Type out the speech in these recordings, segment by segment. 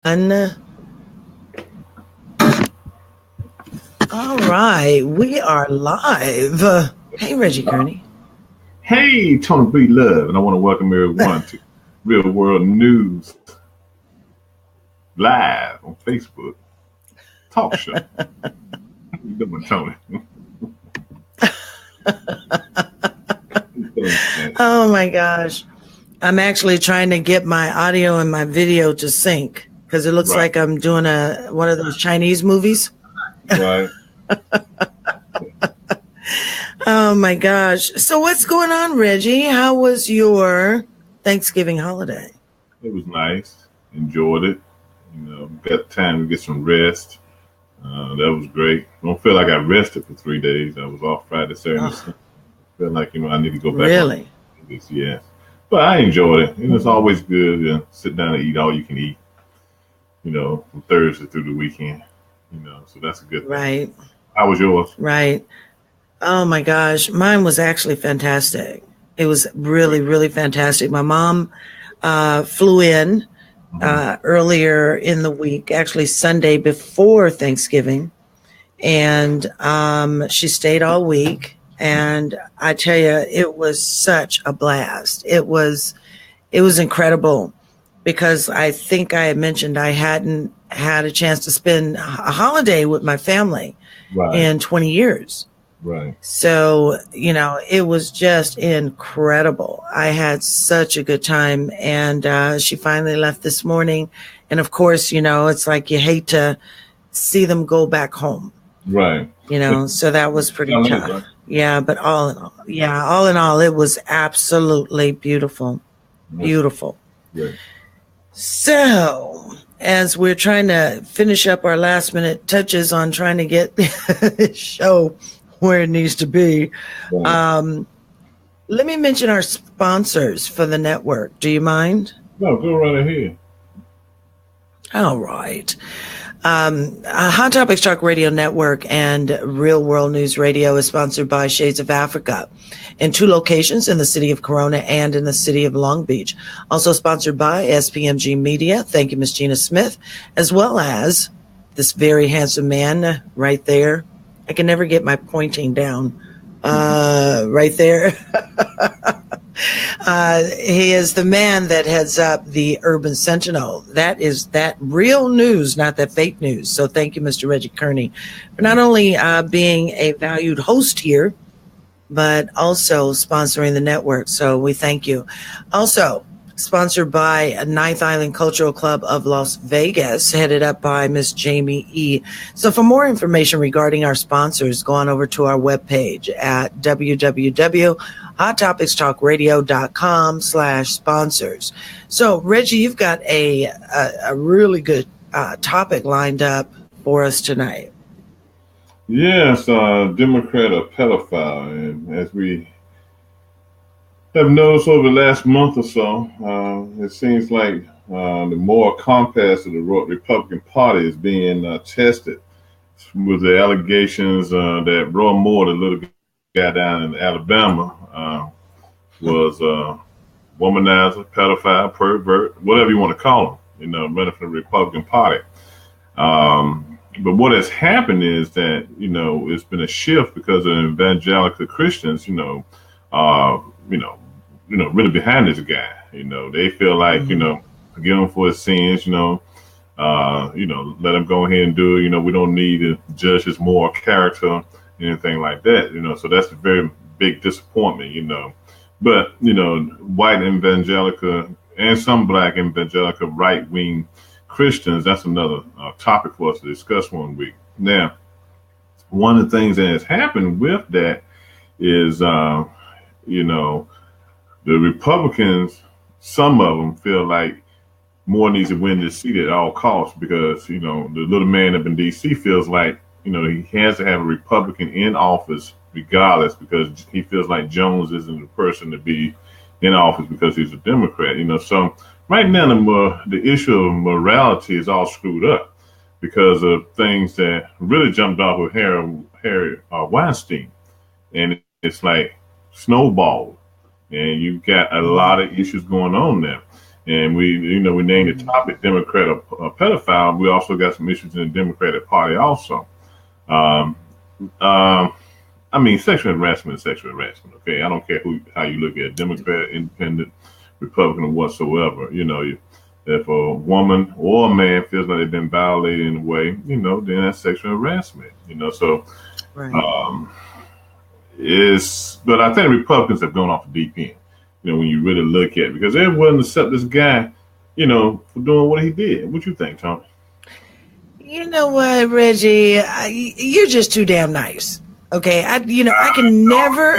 All right, we are live. Hey, Reggie Kearney. Hey, Toni Breedlove, and I want to welcome everyone to Real World News Live on Facebook Talk Show. How you doing, Toni? Oh my gosh. I'm actually trying to get my audio and my video to sync because it looks like I'm doing one of those Chinese movies. Right. Oh my gosh. So what's going on, Reggie? How was your Thanksgiving holiday? It was nice. Enjoyed it. Got time to get some rest. That was great. I don't feel like I rested for 3 days. I was off Friday, Saturday, Sunday. Feel like I need to go back. Really? Yes. But I enjoyed it. And it's always good to sit down and eat all you can eat, from Thursday through the weekend. So that's a good thing. Right. How was yours? Right. Oh my gosh. Mine was actually fantastic. It was really, really fantastic. My mom flew in earlier in the week, actually Sunday before Thanksgiving. And she stayed all week. And I tell you, it was such a blast. It was incredible because I think I had mentioned I hadn't had a chance to spend a holiday with my family in 20 years. Right. So, it was just incredible. I had such a good time. And she finally left this morning. And of course, it's like you hate to see them go back home. Right. So that was pretty tough. Right? Yeah. But all in all, it was absolutely beautiful. Beautiful. Right. So as we're trying to finish up our last minute touches on trying to get the show where it needs to be. Right. Let me mention our sponsors for the network. Do you mind? No, go right ahead. All right. Hot Topics Talk Radio Network and Real World News Radio is sponsored by Shades of Africa in 2 locations in the city of Corona and in the city of Long Beach. Also sponsored by SPMG Media. Thank you, Miss Gina Smith, as well as this very handsome man right there. I can never get my pointing down. Right there. He is the man that heads up the Urban Sentinel. That is that real news, not that fake news. So thank you, Mr. Reggie Kearney, for not only being a valued host here, but also sponsoring the network. So we thank you. Also, sponsored by Ninth Island Cultural Club of Las Vegas, headed up by Miss Jamie E. So for more information regarding our sponsors, go on over to our webpage at www.hottopictalkradio.com/sponsors. So Reggie, you've got a really good topic lined up for us tonight. Yes, Democrat or pedophile. And as we have noticed over the last month or so, it seems like the moral compass of the Republican Party is being tested with the allegations that Roy Moore, the little guy down in Alabama, was a womanizer, pedophile, pervert, whatever you want to call him, running for the Republican Party. But what has happened is that, it's been a shift because of evangelical Christians, really behind this guy. They feel like, forgive him for his sins, let him go ahead and do it. We don't need to judge his moral character, anything like that, so that's a very big disappointment, But, white evangelical and some black evangelical right-wing Christians, that's another topic for us to discuss one week. Now, one of the things that has happened with that is, the Republicans, some of them feel like Moore needs to win this seat at all costs because, the little man up in D.C. feels like, he has to have a Republican in office regardless because he feels like Jones isn't the person to be in office because he's a Democrat, So right now, the issue of morality is all screwed up because of things that really jumped off with Harry Weinstein. And it's like snowballed. And you've got a lot of issues going on there. And we named the topic Democrat or pedophile. We also got some issues in the Democratic Party also. Um, I mean, sexual harassment is sexual harassment. Okay, I don't care how you look at it, Democrat, Independent, Republican, or whatsoever. If a woman or a man feels like they've been violated in a way, then that's sexual harassment. So Right. But I think Republicans have gone off the deep end. When you really look at it, because they're willing to accept this guy, for doing what he did. What you think, Toni? You know what, Reggie? You're just too damn nice. Okay, I can never,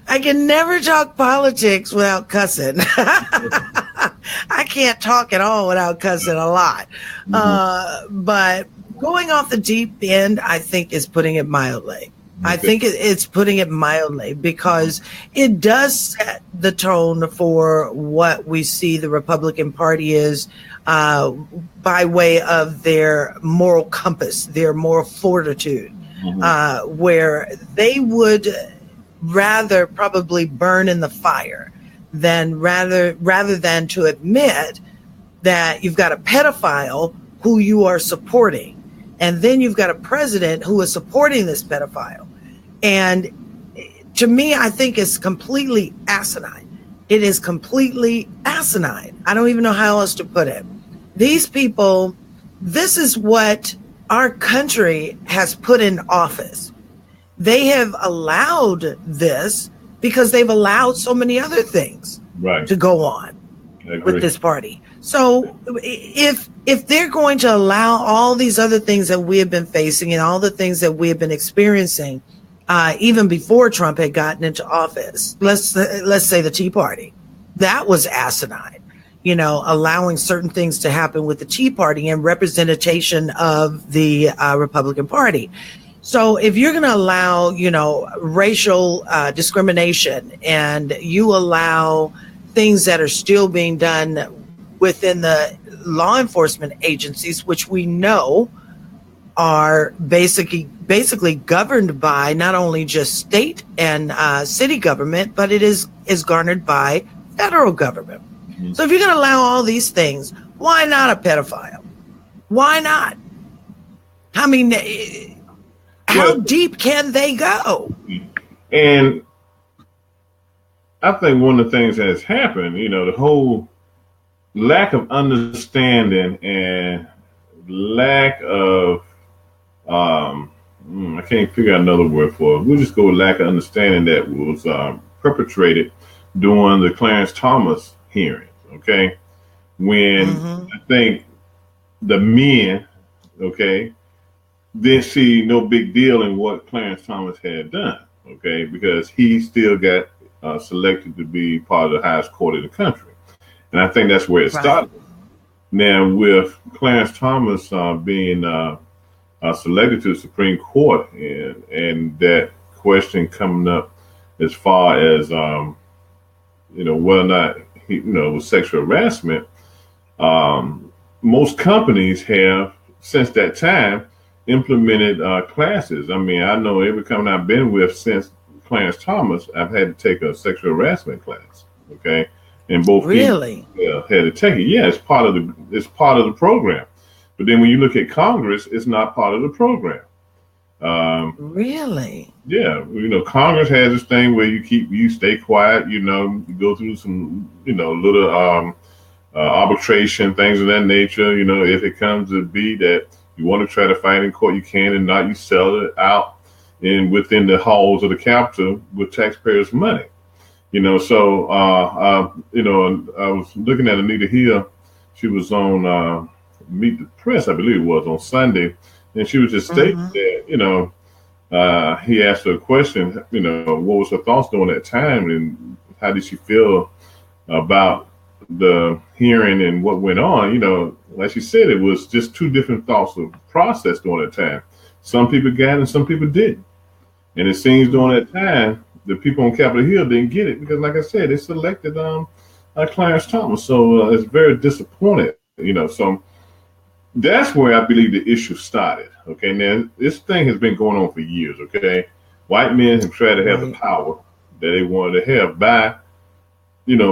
I can never talk politics without cussing. I can't talk at all without cussing a lot. But going off the deep end, I think is putting it mildly. I think it's putting it mildly, because it does set the tone for what we see the Republican Party is by way of their moral compass, their moral fortitude, where they would rather probably burn in the fire than rather than to admit that you've got a pedophile who you are supporting, and then you've got a president who is supporting this pedophile. And to me, I think it's completely asinine. It is completely asinine. I don't even know how else to put it. These people, this is what our country has put in office. They have allowed this because they've allowed so many other things to go on with this party. So if they're going to allow all these other things that we have been facing and all the things that we have been experiencing, even before Trump had gotten into office, let's say the Tea Party, that was asinine, allowing certain things to happen with the Tea Party and representation of the Republican Party. So if you're going to allow, racial discrimination, and you allow things that are still being done within the law enforcement agencies, which we know are basically governed by not only just state and city government, but it is garnered by federal government. So if you're going to allow all these things, why not a pedophile? Why not? I mean, how deep can they go? And I think one of the things that has happened, the whole lack of understanding and lack of I can't figure out another word for it. We'll just go with lack of understanding that was perpetrated during the Clarence Thomas hearings. Okay, when I think the men, didn't see no big deal in what Clarence Thomas had done. Okay, because he still got selected to be part of the highest court in the country, and I think that's where it started. Now, with Clarence Thomas being selected to the Supreme Court, and that question coming up as far as whether or not he was sexual harassment, most companies have since that time implemented classes. I mean, I know every company I've been with since Clarence Thomas, I've had to take a sexual harassment class. Okay, and both really had to take it. Yeah, it's part of the program. But then when you look at Congress, it's not part of the program. Really? Yeah. Congress has this thing where you stay quiet, you go through some, little arbitration, things of that nature. If it comes to be that you want to try to fight in court, you can, and not you sell it out within the halls of the Capitol with taxpayers' money. So, I was looking at Anita Hill. She was on Meet the Press, I believe it was, on Sunday, and she was just stating that, he asked her a question, what was her thoughts during that time, and how did she feel about the hearing and what went on. Like she said, it was just two different thoughts of process during that time. Some people got it and some people didn't. And it seems during that time, the people on Capitol Hill didn't get it because, like I said, they selected Clarence Thomas. So it's very disappointed, So that's where I believe the issue started. Okay, now this thing has been going on for years. Okay, white men have tried to have the power that they wanted to have by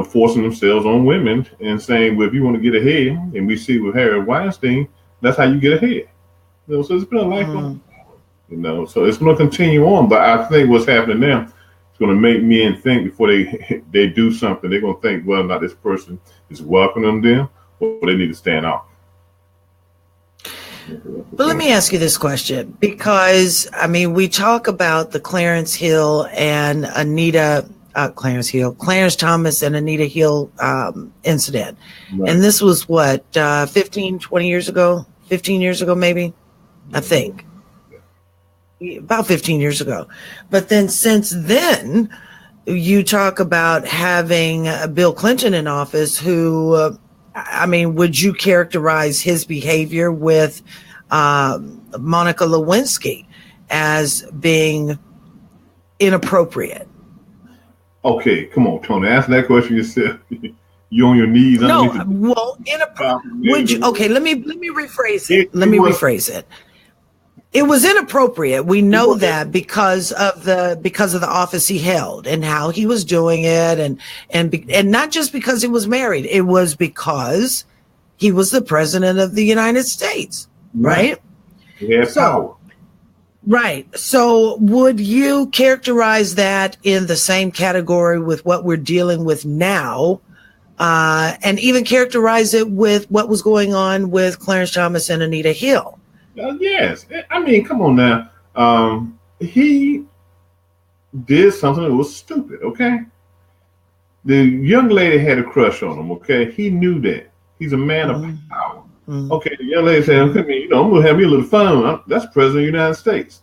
forcing themselves on women and saying, well, if you want to get ahead, and we see with Harry Weinstein, that's how you get ahead. So it's been a lifelong, so it's going to continue on. But I think what's happening now, it's going to make men think before they do something, they're going to think, well, not this person is welcoming them, or they need to stand off. But let me ask you this question, because we talk about the Clarence Thomas and Anita Hill incident. Right. And this was what, 15 years ago, maybe, I think. About 15 years ago. But then since then, you talk about having Bill Clinton in office who, would you characterize his behavior with Monica Lewinsky as being inappropriate? Okay, come on, Toni. Ask that question yourself. You on your knees? No, well, would you? Okay, let me rephrase it. It was inappropriate. We know that because of the office he held and how he was doing it, and not just because he was married. It was because he was the president of the United States, right? He had power. Right. So would you characterize that in the same category with what we're dealing with now, and even characterize it with what was going on with Clarence Thomas and Anita Hill? Yes. Come on now. He did something that was stupid, okay? The young lady had a crush on him, okay? He knew that. He's a man of power. Okay, the young lady said, I'm going to have me a little fun. That's the president of the United States.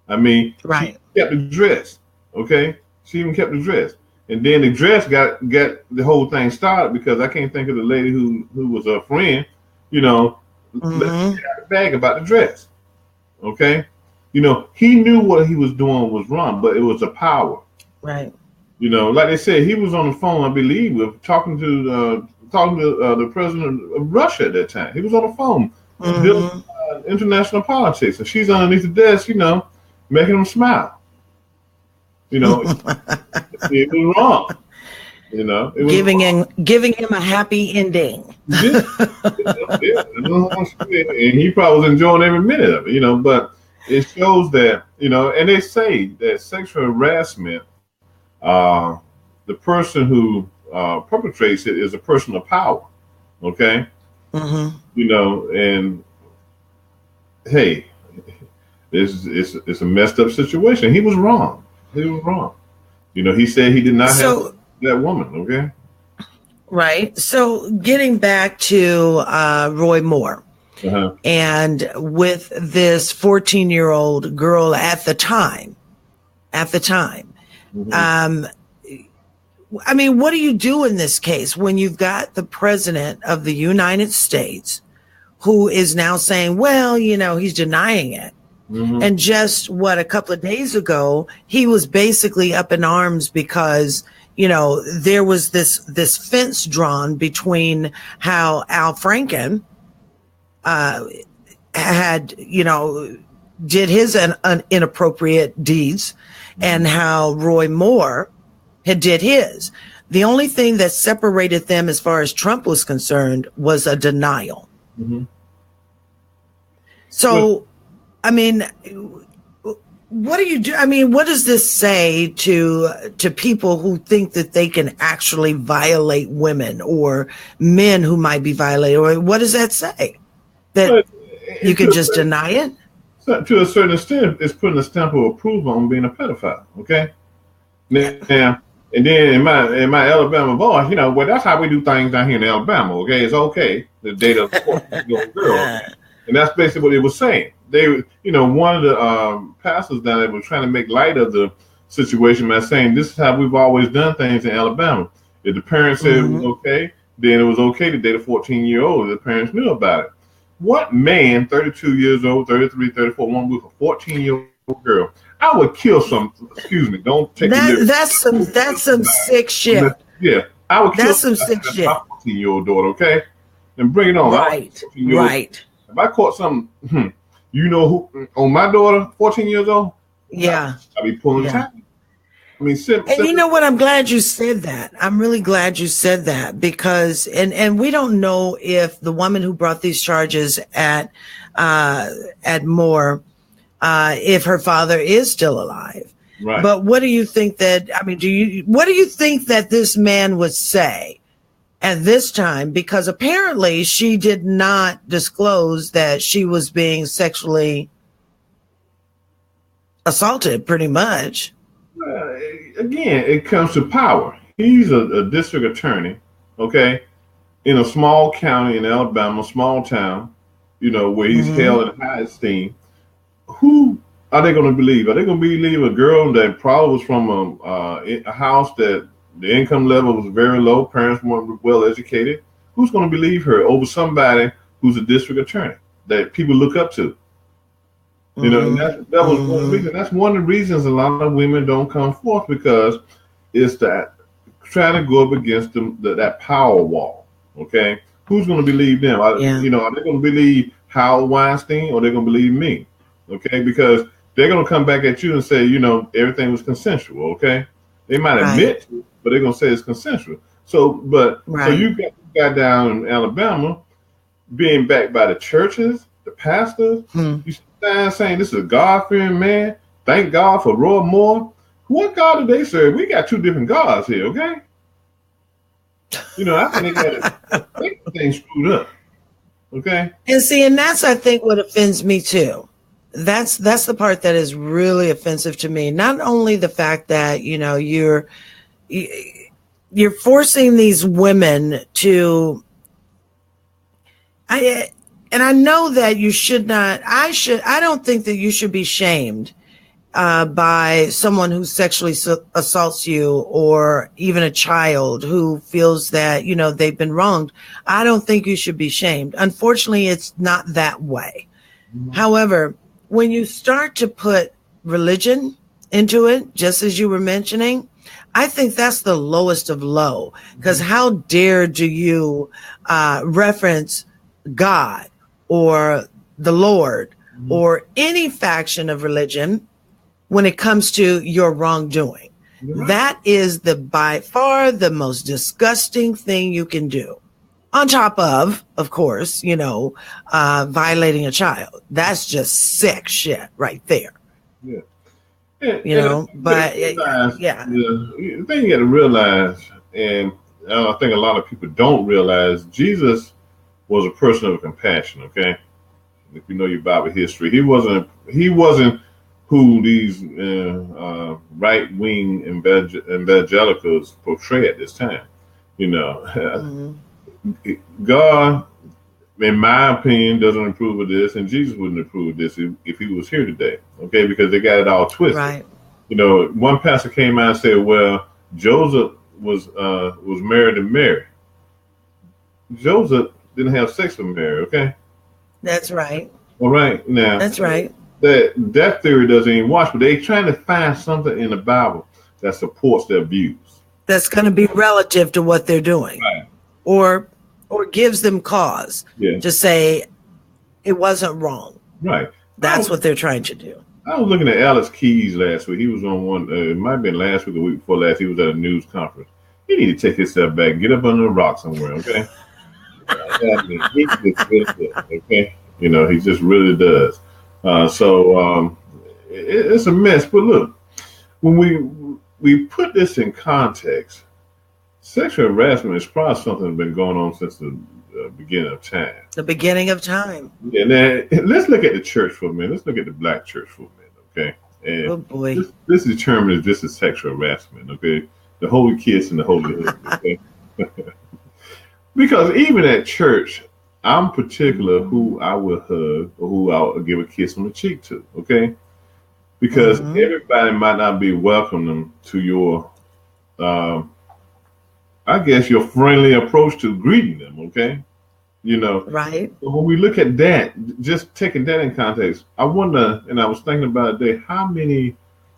Right. She kept the dress, okay? She even kept the dress. And then the dress got the whole thing started because I can't think of the lady who was a friend, let's get out the bag about the dress, okay? He knew what he was doing was wrong, but it was a power. Right. Like they said, he was on the phone, I believe, with talking to the president of Russia at that time. He was on the phone, building international politics, and she's underneath the desk, making him smile. It was wrong. It was giving him a happy ending. Yeah. And he probably was enjoying every minute of it, but it shows that, and they say that sexual harassment, the person who perpetrates it is a person of power. Okay. And hey, it's a messed up situation. He was wrong. He said he did not have that woman. Okay. Right. So getting back to Roy Moore and with this 14-year-old girl at the time, what do you do in this case when you've got the president of the United States who is now saying, well, he's denying it. And just a couple of days ago, he was basically up in arms because, there was this fence drawn between how Al Franken had, did his inappropriate deeds and how Roy Moore had did his. The only thing that separated them as far as Trump was concerned was a denial. So, what do you do? What does this say to people who think that they can actually violate women or men who might be violated? Or what does that say? That you can just deny it? So to a certain extent, it's putting a stamp of approval on being a pedophile. Okay. Now, and then in my Alabama boy, well, that's how we do things down here in Alabama. Okay, it's okay to date a 14-year-old girl. Okay? And that's basically what it was saying. They, one of the pastors down there was trying to make light of the situation by saying this is how we've always done things in Alabama. If the parents said it was okay, then it was okay to date a 14-year-old. The parents knew about it. What man, 32 years old, 33, 34, one with a 14-year-old girl? I would kill some. Excuse me, don't take that's some sick shit. Yeah, I would kill that's some sick shit. My 14-year-old daughter, okay, and bring it on. Right. If I caught something, who on my daughter, 14 years old? Yeah, I'll be pulling time. I mean, and you know what? I'm glad you said that. I'm really glad you said that because, and we don't know if the woman who brought these charges at Moore, if her father is still alive. Right. But what do you think that, I mean, what do you think that this man would say at this time? Because apparently she did not disclose that she was being sexually assaulted, pretty much. Again, it comes to power. He's a district attorney, okay, in a small county in Alabama, small town, where he's held in high esteem. Who are they going to believe? Are they going to believe a girl that probably was from a house that the income level was very low, parents weren't well educated? Who's going to believe her over somebody who's a district attorney that people look up to? And that was one of the reasons. That's one of the reasons a lot of women don't come forth, because it's that trying to go up against that power wall. Okay, who's going to believe them? Are they going to believe Howard Weinstein, or they're going to believe me? Okay, because they're going to come back at you and say, everything was consensual. Okay, they might admit, but they're going to say it's consensual. So you got down in Alabama being backed by the churches, the pastors. You stand saying this is a God-fearing man. Thank God for Roy Moore. What God do they serve? We got two different gods here, okay? I think they got everything screwed up. Okay. And see, and that's, I think, what offends me too. That's the part that is really offensive to me. Not only the fact that, you're forcing these women to, and I know that you should not, I don't think that you should be shamed by someone who sexually assaults you, or even a child who feels that, they've been wronged. I don't think you should be shamed. Unfortunately, it's not that way. However, when you start to put religion into it, just as you were mentioning, I think that's the lowest of low, because how dare do you reference God or the Lord or any faction of religion when it comes to your wrongdoing? That is by far the most disgusting thing you can do. On top of course, violating a child. That's just sick shit right there. Yeah. But the thing you got to realize, and I think a lot of people don't realize, Jesus was a person of compassion. Okay, if you know your Bible history, he wasn't who these right-wing evangelicals portray at this time. God, in my opinion, doesn't approve of this, and Jesus wouldn't approve of this if he was here today. Okay, because they got it all twisted. Right. One pastor came out and said, "Well, Joseph was married to Mary. Joseph didn't have sex with Mary." Okay. That's right. All right. Now. That's right. That theory doesn't even wash, but they're trying to find something in the Bible that supports their views. That's going to be relative to what they're doing, right? Or gives them cause to say it wasn't wrong. Right. That's what they're trying to do. I was looking at Alex Keys last week. He was on one. It might have been last week or the week before last. He was at a news conference. He need to take his step back, get up under a rock somewhere. Okay. He just really does, okay. He just really does. It's a mess. But look, when we put this in context, sexual harassment is probably something that's been going on since the beginning of time. The beginning of time. Yeah. Now, let's look at the church for a minute. Let's look at the black church for a minute, okay? And oh boy. This determines if this is sexual harassment, okay? The holy kiss and the holy husband, okay? Because even at church, I'm particular who I will hug or who I'll give a kiss on the cheek to, okay? Because everybody might not be welcoming to your, I guess, your friendly approach to greeting them, okay? Right. So when we look at that, just taking that in context, I wonder, and I was thinking about it today, how many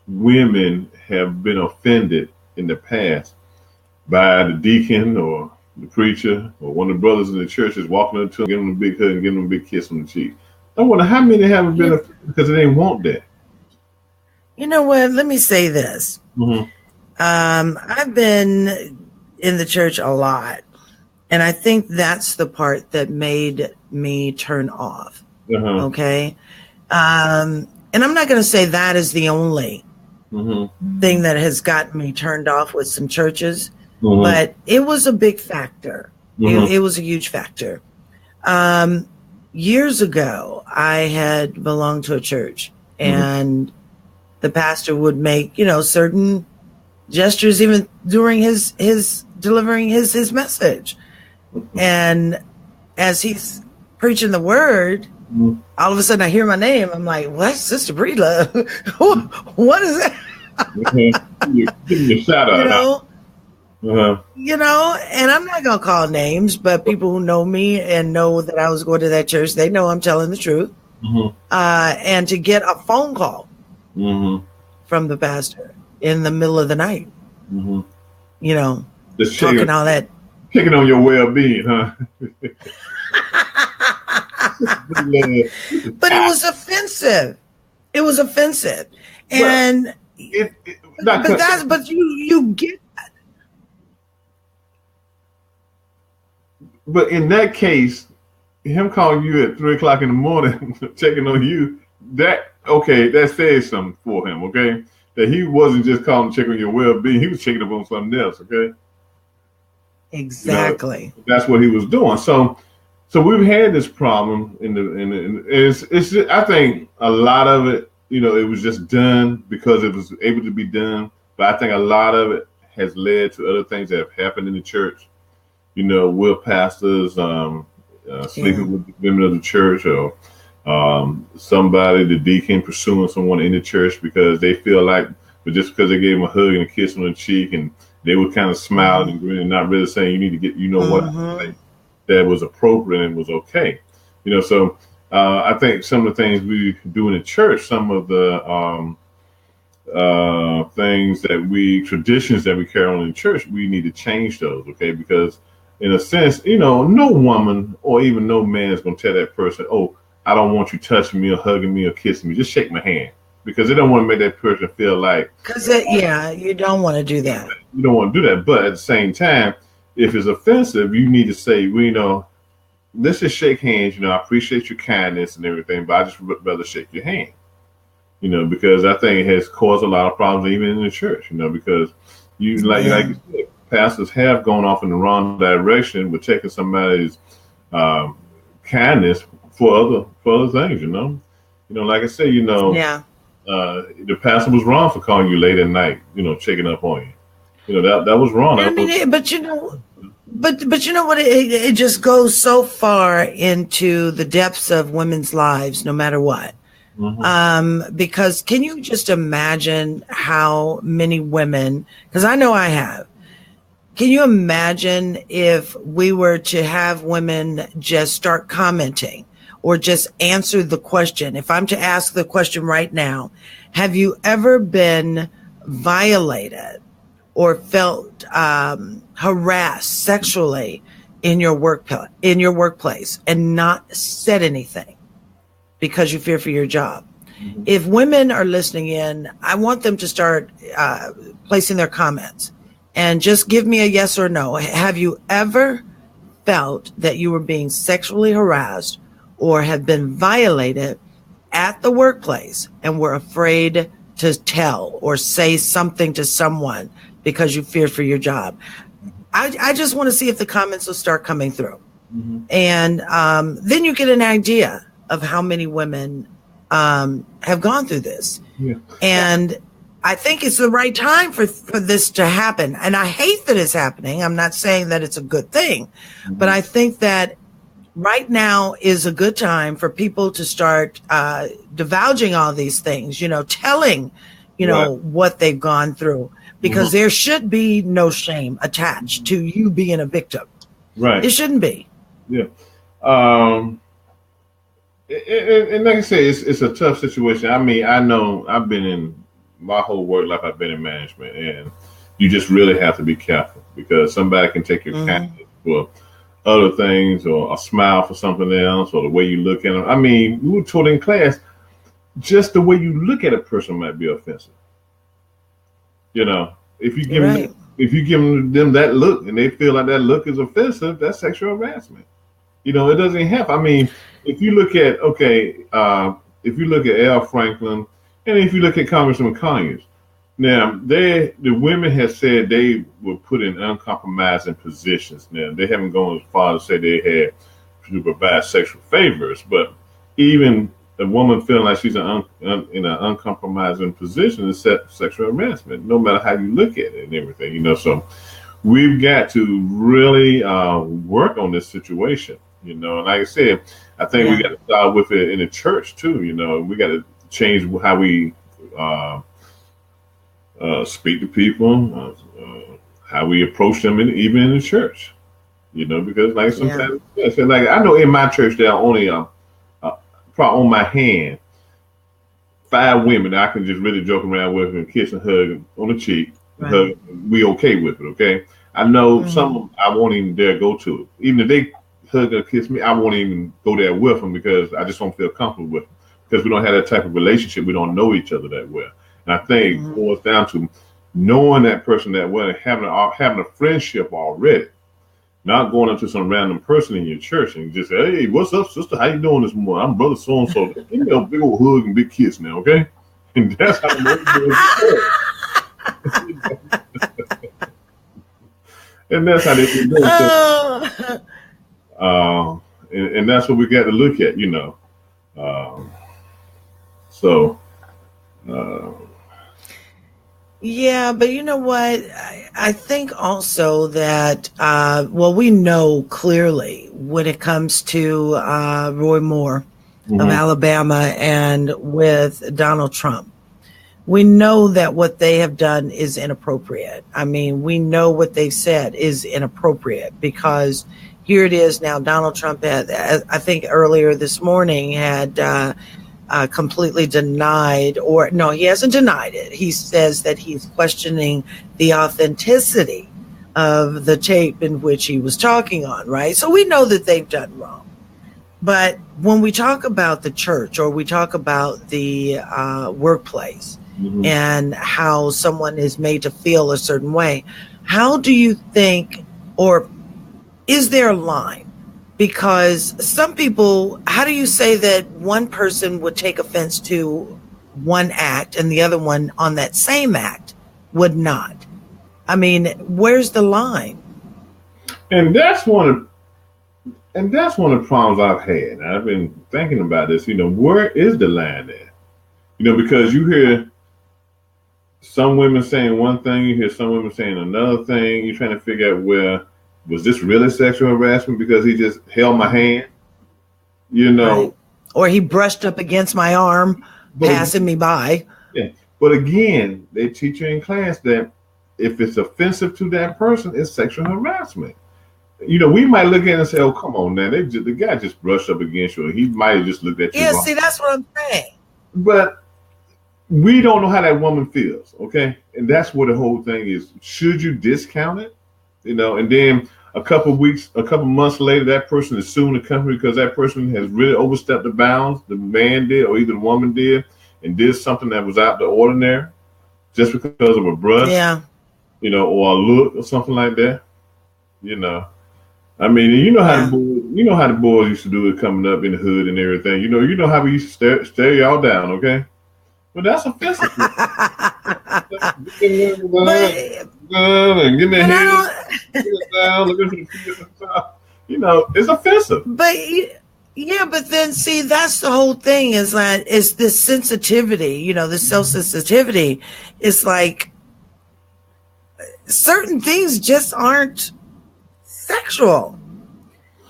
women have been offended in the past by the deacon or the preacher or one of the brothers in the church is walking up to them, giving them a big hug and giving them a big kiss on the cheek. I wonder how many haven't been offended because they didn't want that. You know what? Let me say this. I've been in the church a lot, and I think that's the part that made me turn off. Okay. And I'm not going to say that is the only thing that has gotten me turned off with some churches, but it was a big factor. It was a huge factor. Years ago, I had belonged to a church, and the pastor would make, certain gestures even during his delivering his message. And as he's preaching the word, all of a sudden I hear my name. I'm like, "What, Sister Breedlove? What is that?" You're getting your shout out. And I'm not gonna call names, but people who know me and know that I was going to that church, they know I'm telling the truth. And to get a phone call from the pastor in the middle of the night, Just talking all that, checking on your well-being, huh? But it was offensive. It was offensive, and but you get that. But in that case, him calling you at 3 o'clock in the morning, checking on you, that says something for him. Okay, that he wasn't just calling to check on your well-being; he was checking up on something else. Okay. Exactly. That's what he was doing. So we've had this problem it's I think a lot of it, it was just done because it was able to be done. But I think a lot of it has led to other things that have happened in the church. With pastors sleeping with the women of the church, or somebody, the deacon, pursuing someone in the church because they feel like, but just because they gave them a hug and a kiss on the cheek and they were kind of smiling and grinning, not really saying you need to get, what, like, that was appropriate and was okay. So I think some of the things we do in the church, some of the traditions that we carry on in church, we need to change those, okay? Because in a sense, no woman or even no man is going to tell that person, "Oh, I don't want you touching me or hugging me or kissing me. Just shake my hand." Because they don't want to make that person feel like... you don't want to do that. You don't want to do that. But at the same time, if it's offensive, you need to say, let's just shake hands. I appreciate your kindness and everything, but I just would rather shake your hand. Because I think it has caused a lot of problems even in the church, because like you said, pastors have gone off in the wrong direction with taking somebody's kindness for other things, like I say, the pastor was wrong for calling you late at night, checking up on you. That was wrong. But you know what? It just goes so far into the depths of women's lives, no matter what. Because can you just imagine how many women? Because I know I have. Can you imagine if we were to have women just start commenting or just answer the question? If I'm to ask the question right now, have you ever been violated or felt harassed sexually in your workplace and not said anything because you fear for your job? If women are listening in, I want them to start placing their comments and just give me a yes or no. Have you ever felt that you were being sexually harassed or have been violated at the workplace and were afraid to tell or say something to someone because you feared for your job? I just want to see if the comments will start coming through. And then you get an idea of how many women have gone through this. And I think it's the right time for this to happen. And I hate that it's happening. I'm not saying that it's a good thing, but I think that right now is a good time for people to start divulging all these things, telling, what they've gone through, because there should be no shame attached to you being a victim. Right. It shouldn't be. Yeah. And like I say, it's a tough situation. I mean, I know I've been in my whole work life, I've been in management, and you just really have to be careful because somebody can take your kindness for other things, or a smile for something else, or the way you look at them. I mean, we were taught in class, just the way you look at a person might be offensive. If you give Right. them, if you give them that look and they feel like that look is offensive, that's sexual harassment. You know, it doesn't have. I mean, if you look at if you look at Al Franklin, and if you look at Congressman Conyers, now the women have said they were put in uncompromising positions. Now they haven't gone as far as say they had to provide sexual favors, but even a woman feeling like she's in an uncompromising position is sexual harassment, no matter how you look at it and everything. You know, so we've got to really work on this situation. You know, and like I said, I think we got to start with it in the church too. You know, we got to change how we speak to people, how we approach them, even in the church. You know, because like sometimes, so like I know in my church there are only probably on my hand 5 women that I can just really joke around with and kiss and hug on the cheek. Right. Hug, we okay with it, okay? I know some of them I won't even dare go to it. Even if they hug or kiss me, I won't even go there with them because I just don't feel comfortable with them. Because we don't have that type of relationship. We don't know each other that well. And I think it boils down to knowing that person that well and having a friendship already. Not going up to some random person in your church and just say, "Hey, what's up, sister? How you doing this morning? I'm brother so and so. Give me a big old hug and big kiss now, okay?" And that's how and that's how they do it. And that's what we got to look at, you know. Yeah, but you know what? I think also that, we know clearly when it comes to Roy Moore of Alabama and with Donald Trump, we know that what they have done is inappropriate. I mean, we know what they've said is inappropriate because here it is now. Donald Trump had, I think earlier this morning, had completely denied, or no, he hasn't denied it. He says that he's questioning the authenticity of the tape in which he was talking on, right? So we know that they've done wrong. But when we talk about the church or we talk about the workplace and how someone is made to feel a certain way, how do you think, or is there a line? Because some people, how do you say that one person would take offense to one act and the other one on that same act would not? I mean, where's the line? And that's one of the problems I've had. I've been thinking about this. You know, where is the line there? You know, because you hear some women saying one thing, you hear some women saying another thing. You're trying to figure out was this really sexual harassment because he just held my hand? You know. Right. Or he brushed up against my arm, passing me by. Yeah. But again, they teach you in class that if it's offensive to that person, it's sexual harassment. You know, we might look at it and say, "Oh, come on, man! The guy just brushed up against you. He might have just looked at you." Yeah, see, that's what I'm saying. But we don't know how that woman feels, okay? And that's what the whole thing is. Should you discount it? You know, and then a couple months later, that person is suing the company because that person has really overstepped the bounds. The man did, or either the woman did, and did something that was out the ordinary, just because of a brush, you know, or a look or something like that. You know, I mean, you know how the boys used to do it coming up in the hood and everything. You know how we used to stare y'all down, okay? But that's offensive. You know, it's offensive. But then see, that's the whole thing is that it's this sensitivity, you know, this self-sensitivity. It's like certain things just aren't sexual.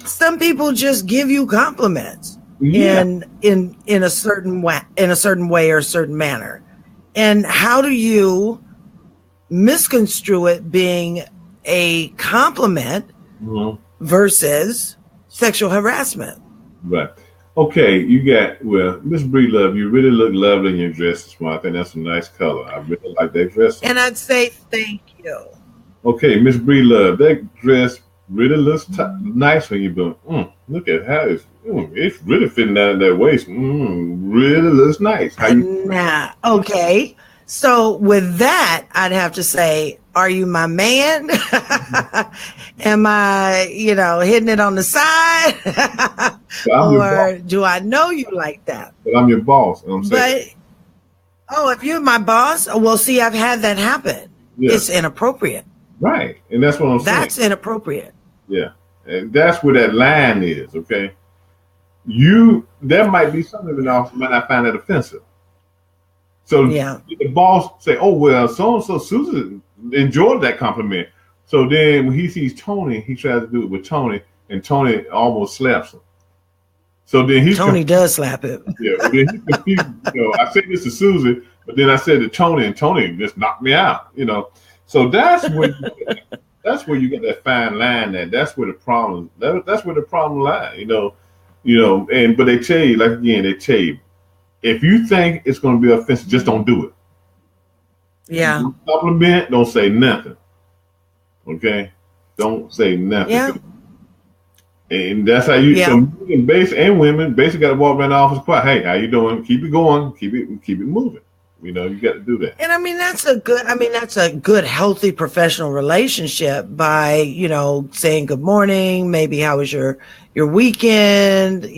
Some people just give you compliments in a certain way, or a certain manner. And how do you misconstrue it being a compliment versus sexual harassment? Right. Okay, you got, Miss Breedlove, you really look lovely in your dress this morning. I think that's a nice color. I really like that dress. And I'd say thank you. Okay, Miss Breedlove, that dress really looks nice when you're doing. Look at how it's really fitting down that waist. Really looks nice. Okay. So with that, I'd have to say, are you my man? Am I, hitting it on the side? Or do I know you like that? But I'm your boss. I'm saying. If you're my boss, well, see, I've had that happen. Yeah. It's inappropriate. Right. And that's what I'm saying. That's inappropriate. Yeah. And that's where that line is, okay? There might be something that else might not find that offensive. So the boss say, oh, well, so-and-so Susan enjoyed that compliment. So then when he sees Toni, he tries to do it with Toni, and Toni almost slaps him. So then Toni does slap him. Yeah, then he's confused. I said this to Susan, but then I said to Toni, and Toni just knocked me out. So that's where you get that fine line. That's where the problem. That's where the problem lies. But they tell you, if you think it's going to be offensive, just don't do it. Yeah. Don't compliment, don't say nothing. Okay? Don't say nothing. Yeah. And that's how you. So and women basically got to walk around the office quiet. Hey, how you doing? Keep it going. Keep it moving. You got to do that. And that's a good, healthy professional relationship by, saying good morning. Maybe how was your weekend?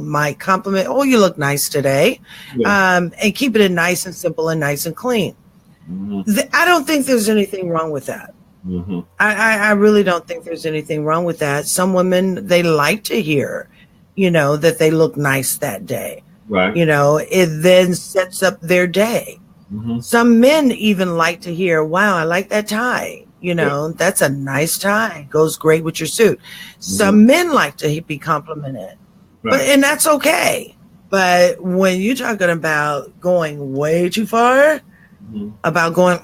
My compliment. Oh, you look nice today. Yeah. And keep it nice and simple and nice and clean. Mm-hmm. I don't think there's anything wrong with that. Mm-hmm. I really don't think there's anything wrong with that. Some women, they like to hear, that they look nice that day. Right. It then sets up their day. Mm-hmm. Some men even like to hear, wow, I like that tie. That's a nice tie. Goes great with your suit. Mm-hmm. Some men like to be complimented. Right. And that's okay. But when you're talking about going way too far, about going,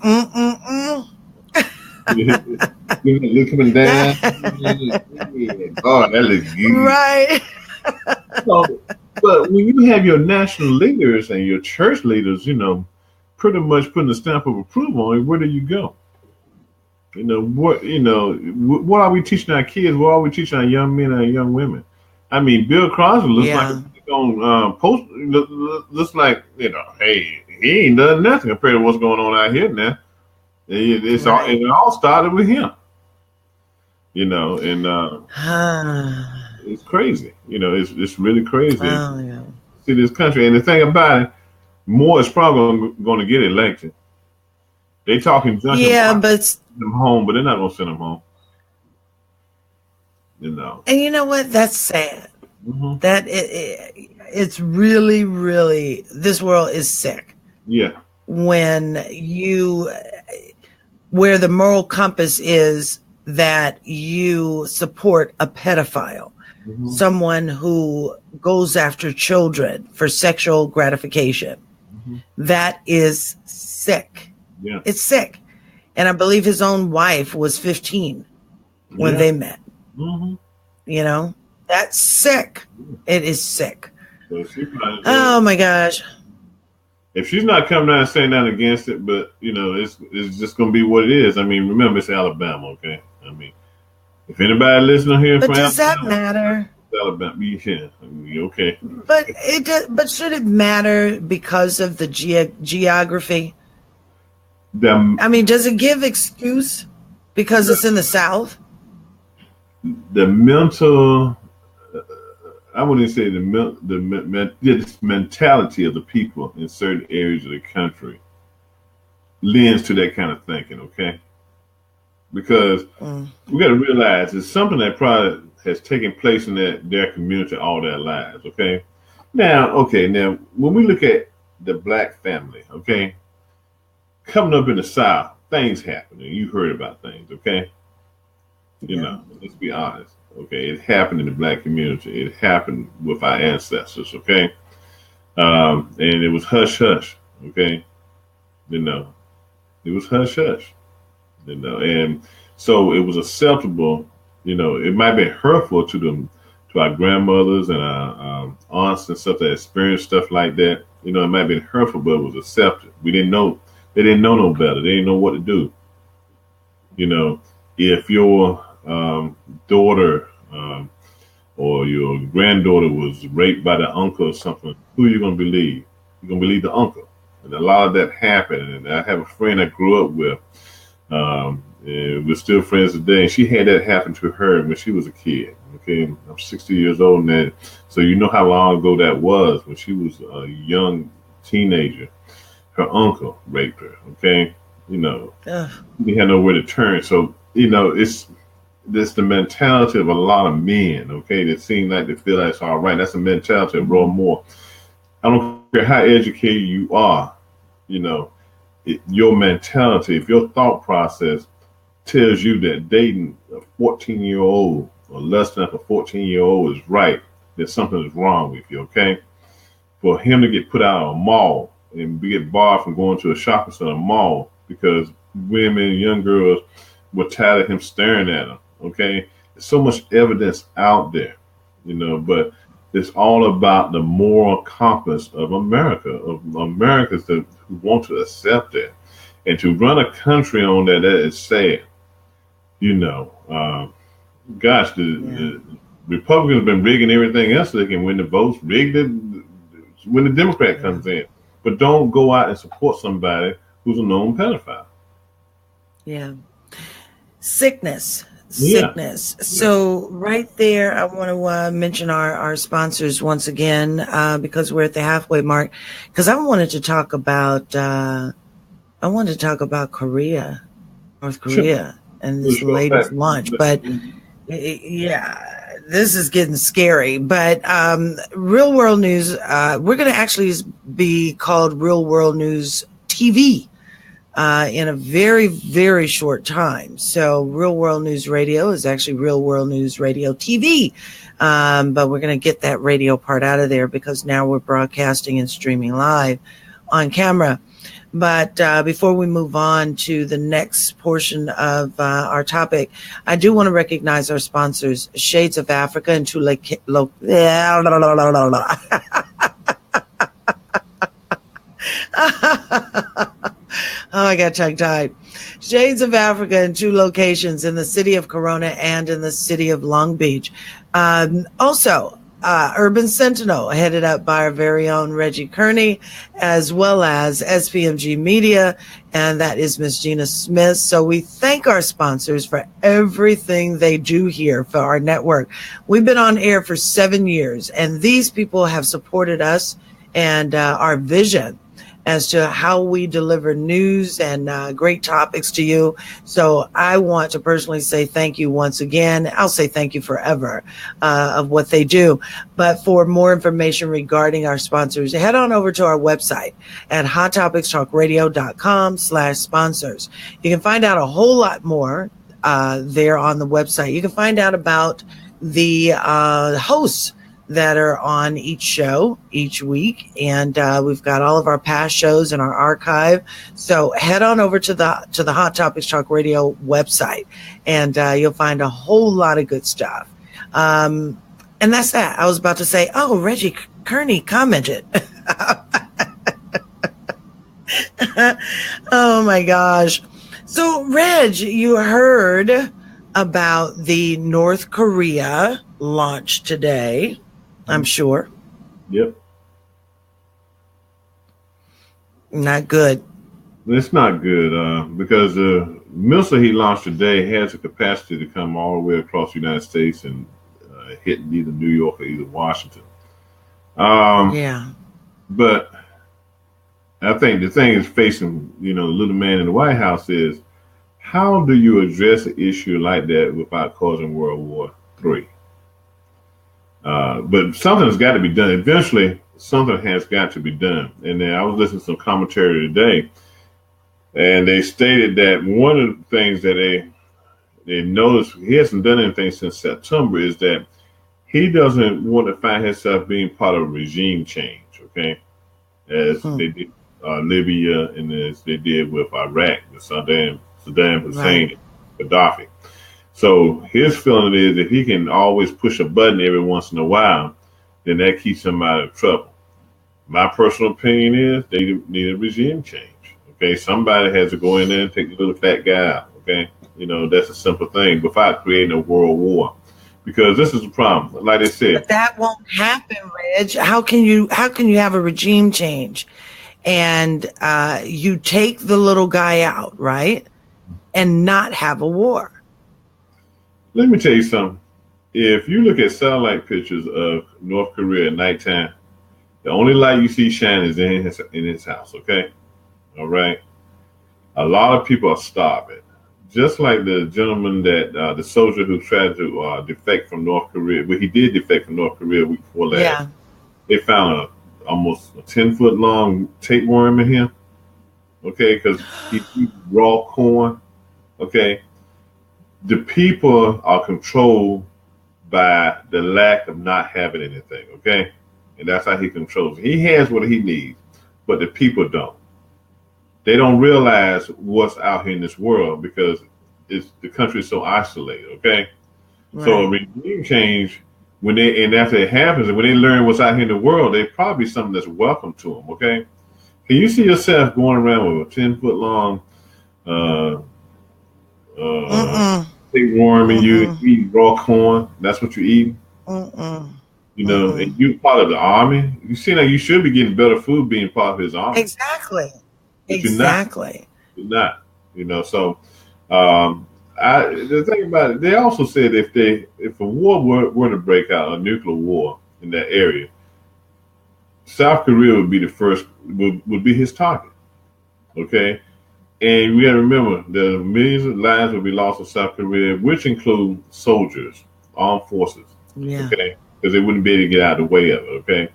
looking down. Oh, that looks good. Right. But when you have your national leaders and your church leaders, pretty much putting a stamp of approval on it, where do you go? What are we teaching our kids? What are we teaching our young men and our young women? I mean, Bill Crosby looks like he's on post. Looks like hey, he ain't done nothing compared to what's going on out here now. It all started with him. It's crazy. It's really crazy. Oh, yeah. See this country, and the thing about it, Moore is probably going to get elected. They talking junk. Yeah, but send them home, but they're not going to send them home. And you know what? That's sad. Mm-hmm. That it's really, really, this world is sick. Yeah. When where the moral compass is that you support a pedophile, someone who goes after children for sexual gratification. That is sick. Yeah. It's sick. And I believe his own wife was 15 when they met. Mm-hmm. That's sick. It is sick. So oh my gosh. If she's not coming out and saying nothing against it, but it's just gonna be what it is. I mean, remember it's Alabama, okay? I mean, if anybody listening here, but does that matter? Alabama, yeah, okay. But it does. But should it matter because of the geography? Does it give excuse because it's in the South? The mental. I wouldn't say the mentality of the people in certain areas of the country lends to that kind of thinking, okay? Because we got to realize it's something that probably has taken place in their community all their lives, okay? Now, when we look at the black family, okay, coming up in the South, things happen, and you heard about things, okay? Let's be honest. Okay, it happened in the black community. It happened with our ancestors. Okay, and it was hush hush. Okay, it was hush hush. And so it was acceptable. It might be hurtful to them, to our grandmothers and our aunts and stuff that experienced stuff like that. It might be hurtful, but it was accepted. We didn't know. They didn't know no better. They didn't know what to do. If your daughter or your granddaughter was raped by the uncle or something, who are you going to believe? You're going to believe the uncle. And a lot of that happened. And I have a friend I grew up with. And we're still friends today. And she had that happen to her when she was a kid. Okay, I'm 60 years old now. So you know how long ago that was when she was a young teenager. Her uncle raped her. Okay, you know, he had nowhere to turn. So, you know, it's the mentality of a lot of men, okay, that seem like they feel that's all right. That's the mentality of Roy Moore. I don't care how educated you are, you know, your mentality, if your thought process tells you that dating a 14-year-old or less than a 14-year-old is right, then something is wrong with you, okay? For him to get put out of a mall and get barred from going to a shopping center mall because women, young girls were tired of him staring at them, okay? There's so much evidence out there, you know, but it's all about the moral compass of Americans that who want to accept that. And to run a country on that is sad. You know, the Republicans have been rigging everything else so they can win the votes, rigged it when the Democrat comes in. But don't go out and support somebody who's a known pedophile. Yeah. Sickness. So right there, I want to mention our sponsors once again, because we're at the halfway mark, because I wanted to talk about Korea, North Korea, and this latest launch. But yeah, this is getting scary. But Real World News, we're going to actually be called Real World News TV in a very, very short time. So Real World News Radio is actually Real World News Radio TV. But we're going to get that radio part out of there because now we're broadcasting and streaming live on camera. But before we move on to the next portion of our topic, I do want to recognize our sponsors, Shades of Africa and Oh, I got tongue-tied. Shades of Africa in 2 locations, in the city of Corona and in the city of Long Beach. Also, Urban Sentinel, headed up by our very own Reggie Kearney, as well as SPMG Media, and that is Miss Gina Smith. So we thank our sponsors for everything they do here for our network. We've been on air for 7 years, and these people have supported us and our vision as to how we deliver news and great topics to you. So I want to personally say thank you once again. I'll say thank you forever of what they do. But for more information regarding our sponsors, head on over to our website at hottopicstalkradio.com/sponsors. You can find out a whole lot more there on the website. You can find out about the hosts that are on each show each week, and we've got all of our past shows in our archive. So head on over to the Hot Topics Talk Radio website, and you'll find a whole lot of good stuff. And that's that. I was about to say, oh, Reggie Kearney commented. Oh my gosh. So Reg, you heard about the North Korea launch today, I'm sure. Yep. Not good. It's not good because the missile he launched today has the capacity to come all the way across the United States and hit either New York or either Washington. Yeah. But I think the thing is facing, the little man in the White House is, how do you address an issue like that without causing World War III? But something's got to be done. Eventually, something has got to be done. And then I was listening to some commentary today, and they stated that one of the things that they noticed, he hasn't done anything since September, is that he doesn't want to find himself being part of a regime change, okay? As they did Libya and as they did with Iraq, with Saddam Hussein, and Gaddafi. So his feeling is if he can always push a button every once in a while, then that keeps him out of trouble. My personal opinion is they need a regime change. Okay, somebody has to go in there and take the little fat guy out. Okay, that's a simple thing without creating a world war, because this is the problem. Like I said, but that won't happen, Reg. How can you have a regime change and you take the little guy out, right, and not have a war. Let me tell you something. If you look at satellite pictures of North Korea at nighttime, the only light you see shine is in his house, okay? All right? A lot of people are starving. Just like the gentleman that, the soldier who tried to defect from North Korea. Well, he did defect from North Korea a week before last. Yeah. They found almost a 10-foot long tapeworm in him, okay? Because he eats raw corn, okay? The people are controlled by the lack of not having anything, okay? And that's how he controls it. He has what he needs, but the people don't. They don't realize what's out here in this world because the country is so isolated, okay? Right. So a regime change, and after it happens, and when they learn what's out here in the world, they probably something that's welcome to them, okay? Can you see yourself going around with a 10-foot long tapeworm and you eat raw corn? That's what you eat. You know, and you part of the army. You seem like you should be getting better food being part of his army. Exactly. But exactly. You're not. You know, so the thing about it, they also said if a war were to break out, a nuclear war in that area, South Korea would be the first, would be his target. Okay? And we got to remember, the millions of lives will be lost in South Korea, which include soldiers, armed forces. Yeah. Okay? Because they wouldn't be able to get out of the way of it. Okay?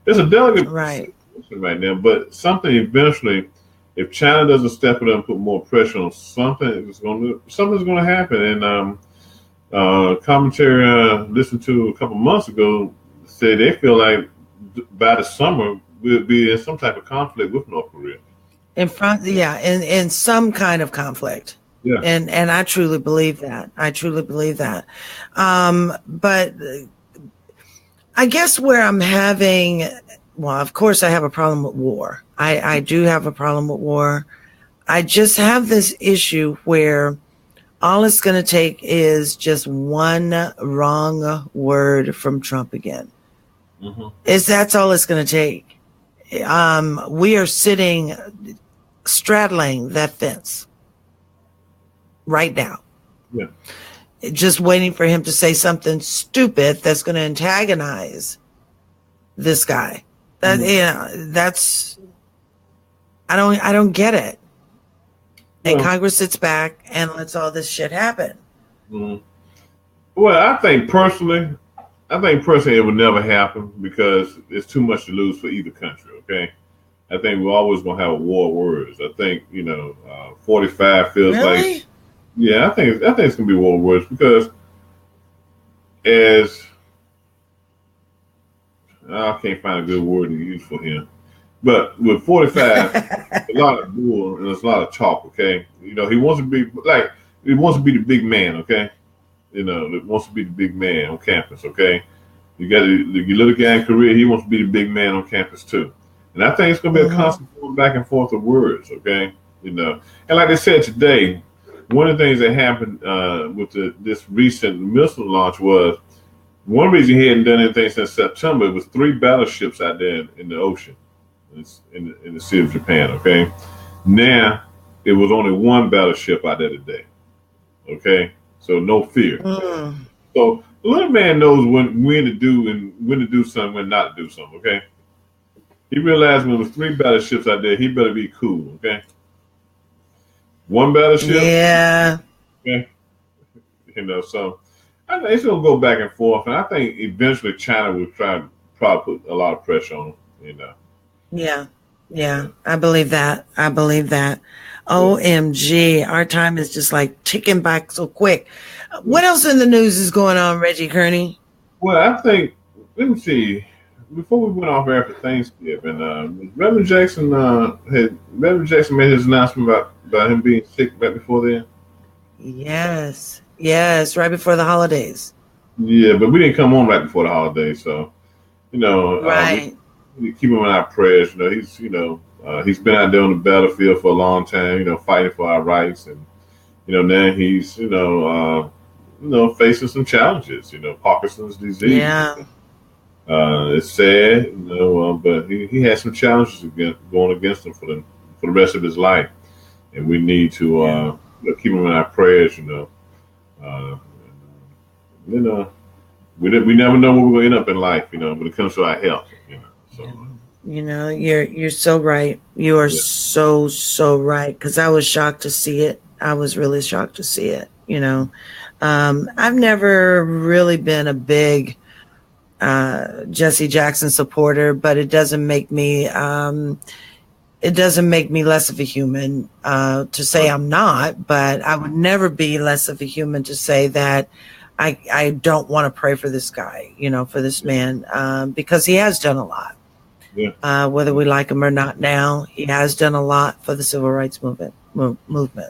There's a delicate situation right now, but something eventually, if China doesn't step it up and put more pressure on something's going to happen. And commentary I listened to a couple months ago said they feel like by the summer we'll be in some type of conflict with North Korea. In some kind of conflict. Yeah. And I truly believe that. But I guess where I'm having, well, of course I have a problem with war. I do have a problem with war. I just have this issue where all it's going to take is just one wrong word from Trump again. That's all it's going to take. We are straddling that fence right now. Yeah. Just waiting for him to say something stupid that's going to antagonize this guy. That's I don't get it. And Congress sits back and lets all this shit happen. Well, I think personally it would never happen because it's too much to lose for either country. Okay, I think we're always gonna have a war of words. I think 45 feels like. Yeah, I think it's gonna be war of words because I can't find a good word to use for him. But with 45, a lot of bull and there's a lot of talk, okay? He wants to be the big man, okay? He wants to be the big man on campus, okay? You got your little guy in Korea, he wants to be the big man on campus too. And I think it's gonna be a constant going back and forth of words, okay? And like they said today, one of the things that happened with this recent missile launch was one reason he hadn't done anything since September. It was 3 battleships out there in the ocean, in the Sea of Japan. Okay, now it was only 1 battleship out there today. Okay, so no fear. So the little man knows when to do something, when not to do something. Okay, he realized when it was 3 battleships out there, he better be cool. Okay. 1 battleship. Yeah. Okay. So I think it's gonna go back and forth, and I think eventually China will probably put a lot of pressure on them. Yeah. I believe that. OMG, our time is just like ticking back so quick. What else in the news is going on, Reggie Kearney? Well, I think, let me see. Before we went off after Thanksgiving, Reverend Jackson made his announcement about him being sick right before then. Yes, right before the holidays. Yeah, but we didn't come on right before the holidays, so right. We keep him in our prayers. He's he's been out there on the battlefield for a long time, fighting for our rights, and now he's facing some challenges. Parkinson's disease. Yeah. It's sad, but he has some challenges going against him for the rest of his life, and we need to keep him in our prayers. Uh, you know, we never know where we're going to end up in life. When it comes to our health. So. You're so right. You are so right. Because I was shocked to see it. I was really shocked to see it. I've never really been a big Jesse Jackson supporter, but it doesn't make me less of a human to say I'm not. But I would never be less of a human to say that I don't want to pray for this guy, for this man, because he has done a lot. Yeah. Whether we like him or not now, he has done a lot for the civil rights movement.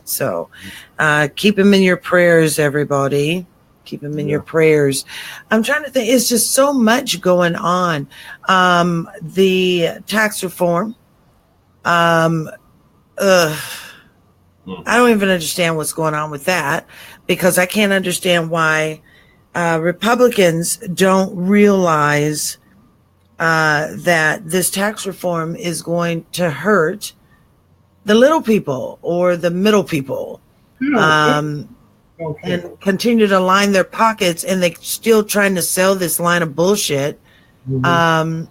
So keep him in your prayers, everybody. Keep him in your prayers. I'm trying to think. It's just so much going on. The tax reform. I don't even understand what's going on with that, because I can't understand why Republicans don't realize that this tax reform is going to hurt the little people or the middle people, and continue to line their pockets, and they're still trying to sell this line of bullshit. Mm-hmm.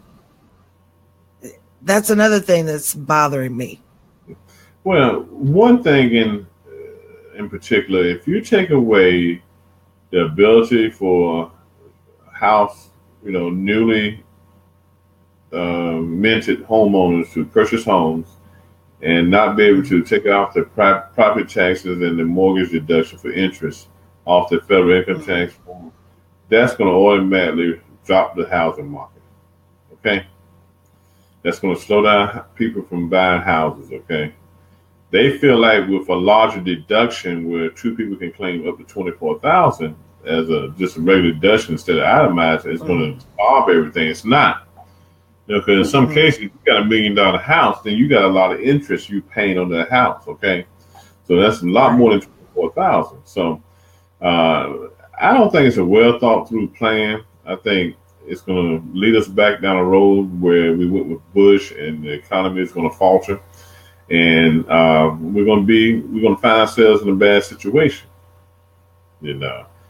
That's another thing that's bothering me. Well, one thing in particular, if you take away the ability for house, newly minted homeowners to purchase homes and not be able to take off the property taxes and the mortgage deduction for interest off the federal income tax form, that's going to automatically drop the housing market. Okay? That's going to slow down people from buying houses. Okay? They feel like with a larger deduction where two people can claim up to $24,000 as just a regular deduction instead of itemized, it's going to solve everything. It's not. Because in some cases, you got $1 million house, then you got a lot of interest you paying on that house. Okay, so that's a lot more than $24,000. So I don't think it's a well thought through plan. I think it's going to lead us back down a road where we went with Bush, and the economy is going to falter, and we're going to find ourselves in a bad situation.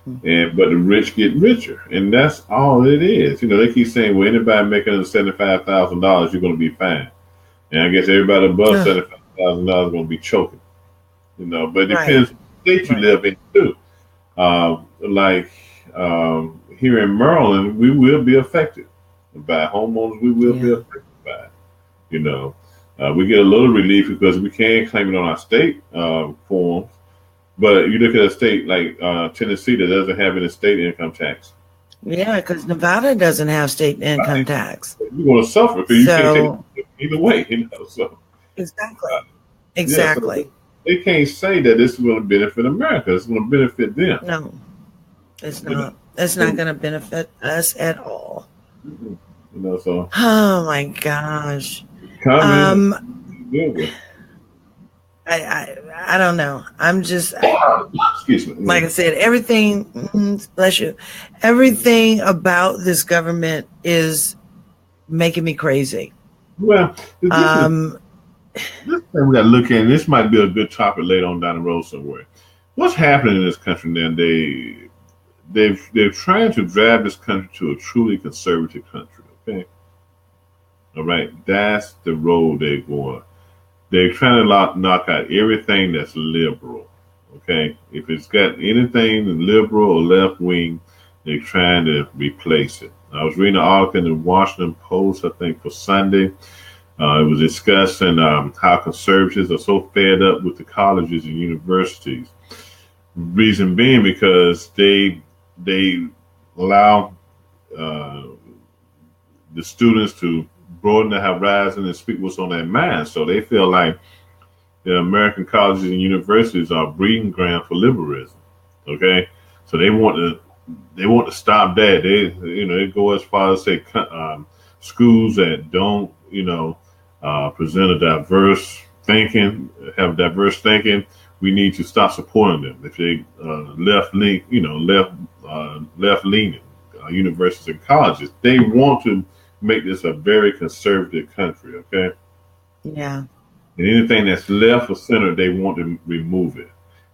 But the rich get richer, and that's all it is. They keep saying, well, anybody making under $75,000, you're going to be fine. And I guess everybody above $75,000 is going to be choking. But it depends on the state you live in too. Here in Maryland, we will be affected by homeowners. We will be affected by it. We get a little relief because we can claim it on our state forms. But you look at a state like Tennessee that doesn't have any state income tax. Yeah, because Nevada doesn't have state income tax. You're going to suffer because you can't take it either way. So exactly. So they can't say that this is going to benefit America. It's going to benefit them. No, it's not. It's not going to benefit us at all. So. Oh my gosh. I don't know. I'm just, excuse me. Like I said, everything, bless you, everything about this government is making me crazy. Well, this thing we got to look at, this might be a good topic later on down the road somewhere. What's happening in this country now? They're trying to drive this country to a truly conservative country. Okay. All right. That's the road they're going. They're trying to knock out everything that's liberal, okay? If it's got anything liberal or left wing, they're trying to replace it. I was reading an article in the Washington Post, I think, for Sunday. It was discussing how conservatives are so fed up with the colleges and universities. Reason being because they allow the students to broaden the horizon and speak what's on their mind. So they feel like the American colleges and universities are a breeding ground for liberalism. Okay, so they want to stop that. They go as far as say schools that don't present a diverse thinking, have diverse thinking. We need to stop supporting them if they left leaning. universities and colleges. They want to make this a very conservative country, okay? Yeah. And anything that's left or center, they want to remove it.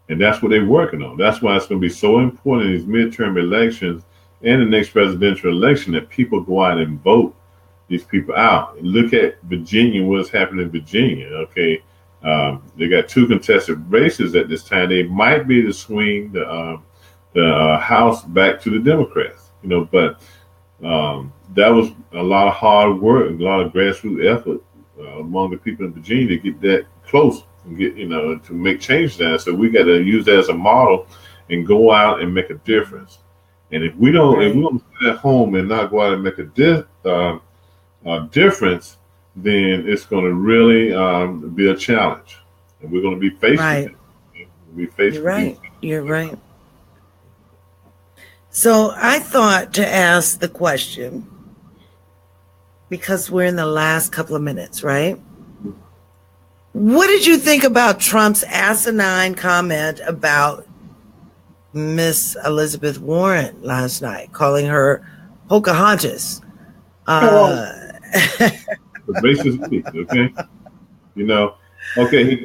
And that's what they're working on. That's why it's going to be so important in these midterm elections and the next presidential election that people go out and vote these people out. And look at Virginia, what's happening in Virginia, okay? They got 2 contested races at this time. They might be to swing the House back to the Democrats, but that was a lot of hard work, a lot of grassroots effort among the people in Virginia to get that close and get, to make change there. So we got to use that as a model and go out and make a difference. And if we don't, if we don't sit at home and not go out and make a difference, then it's going to really be a challenge, and we're going to be faced with it. You're right. So I thought to ask the question, because we're in the last couple of minutes, right? What did you think about Trump's asinine comment about Miss Elizabeth Warren last night, calling her Pocahontas? Basically, okay, okay. He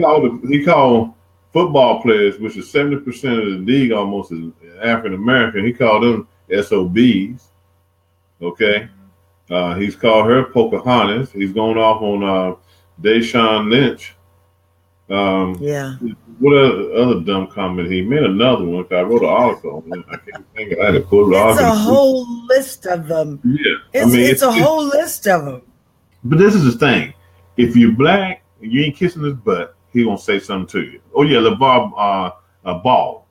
called football players, which is 70% of the league, almost is African American. He called them SOBs. Okay, he's called her Pocahontas. He's going off on Deshaun Lynch. What other dumb comment? He made another one. I wrote an article. I can't think of it. I had to pull it off. It's a whole list of them. Yeah, it's a whole list of them. But this is the thing: if you're black and you ain't kissing his butt, he gonna say something to you. Oh yeah, LeVar Ball.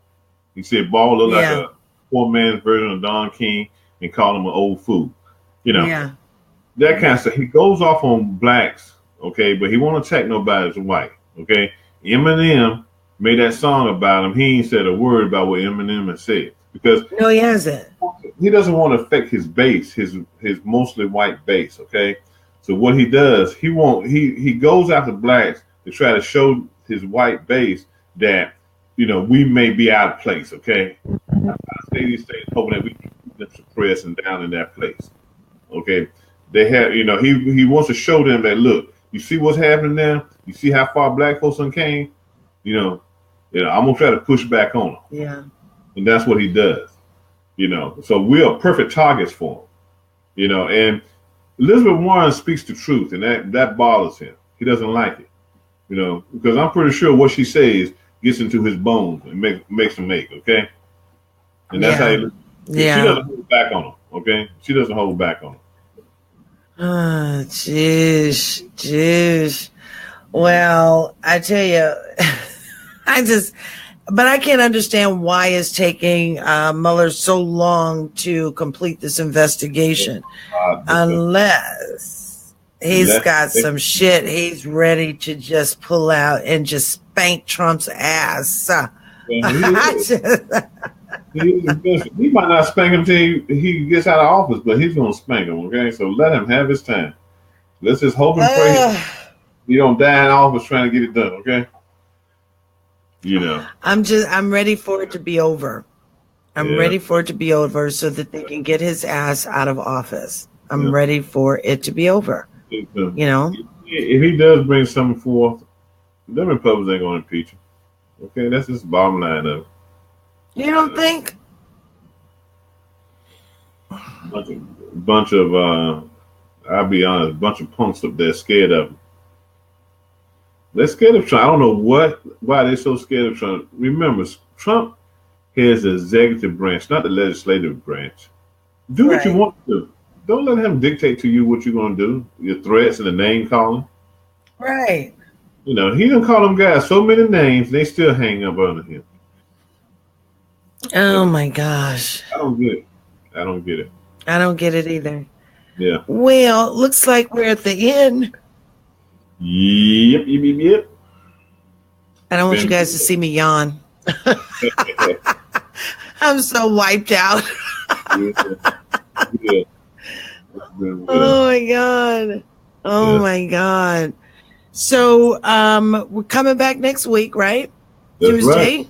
He said Ball looked like a poor man's version of Don King, and called him an old fool. That kind of stuff. He goes off on blacks, okay, but he won't attack nobody that's white, okay. Eminem made that song about him. He ain't said a word about what Eminem has said because no, he hasn't. He doesn't want to affect his base, his mostly white base, okay. So what he does, he goes after blacks to try to show his white base that we may be out of place. Okay, I say these things hoping that we can keep them suppressed and down in that place. Okay, they have he wants to show them that look, you see what's happening now. You see how far black folks came. I'm gonna try to push back on them. Yeah, and that's what he does. So we are perfect targets for him. And Elizabeth Warren speaks the truth, and that bothers him. He doesn't like it, because I'm pretty sure what she says gets into his bones and makes him ache, okay? And that's how he she doesn't hold back on him, okay? She doesn't hold back on him. Oh, jeez. Well, I tell you, but I can't understand why it's taking Mueller so long to complete this investigation, unless he's got some shit he's ready to just pull out and just spank Trump's ass. He might not spank him until he gets out of office, but he's going to spank him, okay? So let him have his time. Let's just hope and pray he don't die in office trying to get it done, okay? I'm ready for it to be over. I'm ready for it to be over so that they can get his ass out of office. I'm ready for it to be over. If he does bring something forth, the Republicans ain't going to impeach him. Okay, that's just the bottom line of it. You don't think? Bunch of I'll be honest, bunch of punks up there scared of him. They're scared of Trump. I don't know why they're so scared of Trump. Remember, Trump has the executive branch, not the legislative branch. Do what you want to do. Don't let him dictate to you what you're going to do. Your threats and the name calling. Right. He done call them guys so many names, they still hang up under him. Oh my gosh. I don't get it. I don't get it either. Yeah. Well, looks like we're at the end. Yep. I don't want you guys to see me yawn. I'm so wiped out. Yeah. Oh my God. My God. So we're coming back next week, right? That's Tuesday.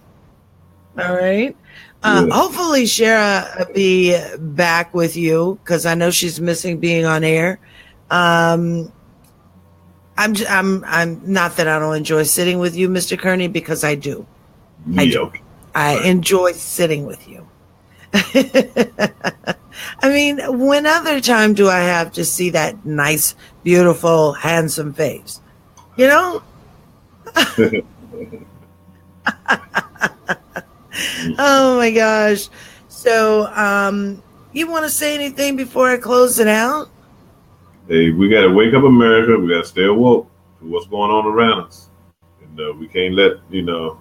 Right. All right. Hopefully Chara be back with you, because I know she's missing being on air. I'm not that I don't enjoy sitting with you, Mr. Kearney, because I do. Yeah. I do. I enjoy sitting with you. I mean, when other time do I have to see that nice, beautiful, handsome face? You know? Oh my gosh. So, you want to say anything before I close it out? Hey, we got to wake up America. We got to stay awoke to what's going on around us. And we can't let the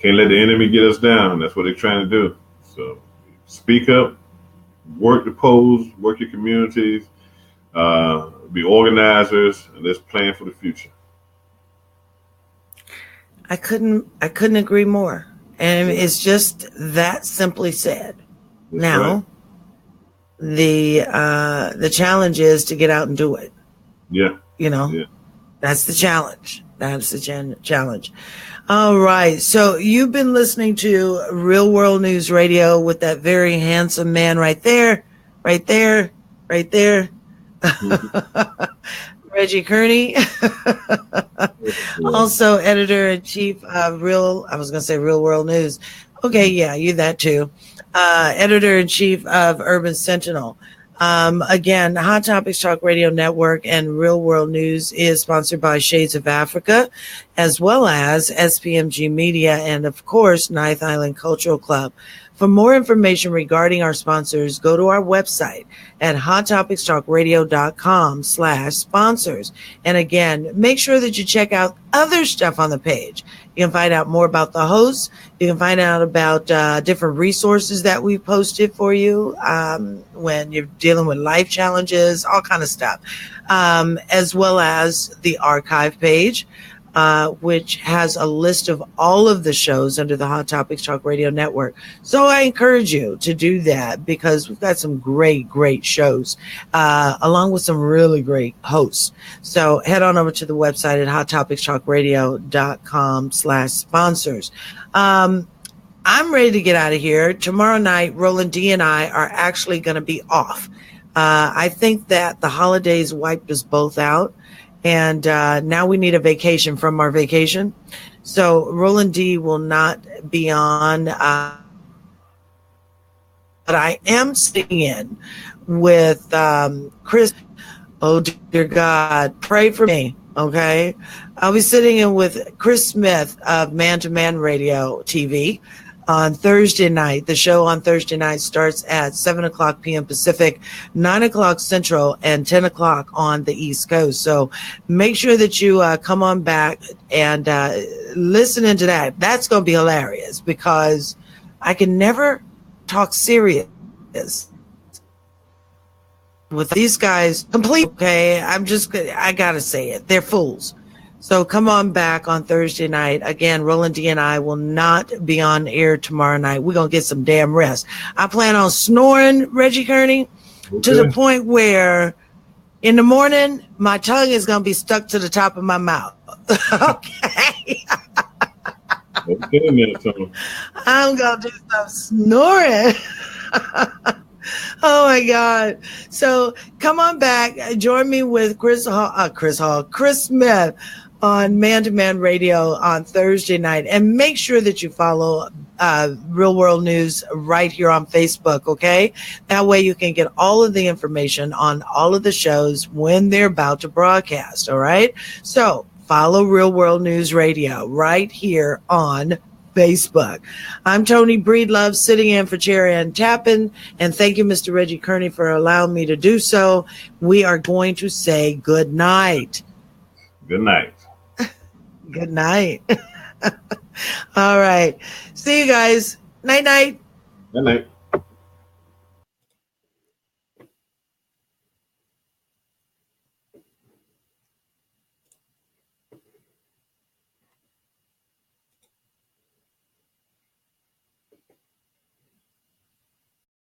enemy get us down. That's what they're trying to do. So speak up, work the polls, work your communities, be organizers, and let's plan for the future. I couldn't agree more. And it's just that simply said. That's now, right. The challenge is to get out and do it. Yeah. Yeah. That's the challenge. That's the challenge. All right. So you've been listening to Real World News Radio with that very handsome man right there. Reggie Kearney. Also editor-in-chief of Real World News. Okay, yeah, you that too. Editor-in-chief of Urban Sentinel. Again, Hot Topics Talk Radio Network and Real World News is sponsored by Shades of Africa, as well as SPMG Media and, of course, Ninth Island Cultural Club. For more information regarding our sponsors, go to our website at hottopictalkradio.com/sponsors. And again, make sure that you check out other stuff on the page. You can find out more about the hosts. You can find out about different resources that we've posted for you when you're dealing with life challenges, all kind of stuff, as well as the archive page, which has a list of all of the shows under the Hot Topics Talk Radio Network. So I encourage you to do that, because we've got some great shows, along with some really great hosts. So head on over to the website at hottopictalkradio.com/sponsors. I'm ready to get out of here. Tomorrow night, Roland D and I are actually going to be off. I think that the holidays wiped us both out. And now we need a vacation from our vacation. So Roland D will not be on. But I am sitting in with Chris. Oh, dear God, pray for me, okay? I'll be sitting in with Chris Smith of Man to Man Radio TV on Thursday night. The show on Thursday night starts at 7:00 p.m. Pacific, 9:00 Central, and 10:00 on the East Coast. So make sure that you come on back and listen into that. That's going to be hilarious, because I can never talk serious with these guys. Okay, I got to say it. They're fools. So come on back on Thursday night. Again, Roland D and I will not be on air tomorrow night. We're going to get some damn rest. I plan on snoring, Reggie Kearney, to the point where in the morning, my tongue is going to be stuck to the top of my mouth. Okay. I'm going to do some snoring. Oh my God. So come on back. Join me with Chris Smith on Man to Man Radio on Thursday night. And make sure that you follow Real World News right here on Facebook, okay? That way you can get all of the information on all of the shows when they're about to broadcast, all right? So follow Real World News Radio right here on Facebook. I'm Toni Breedlove, sitting in for Chara Ann Tappin, and thank you, Mr. Reggie Kearney, for allowing me to do so. We are going to say good night. Good night. Good night. All right. See you guys. Night night. Good night.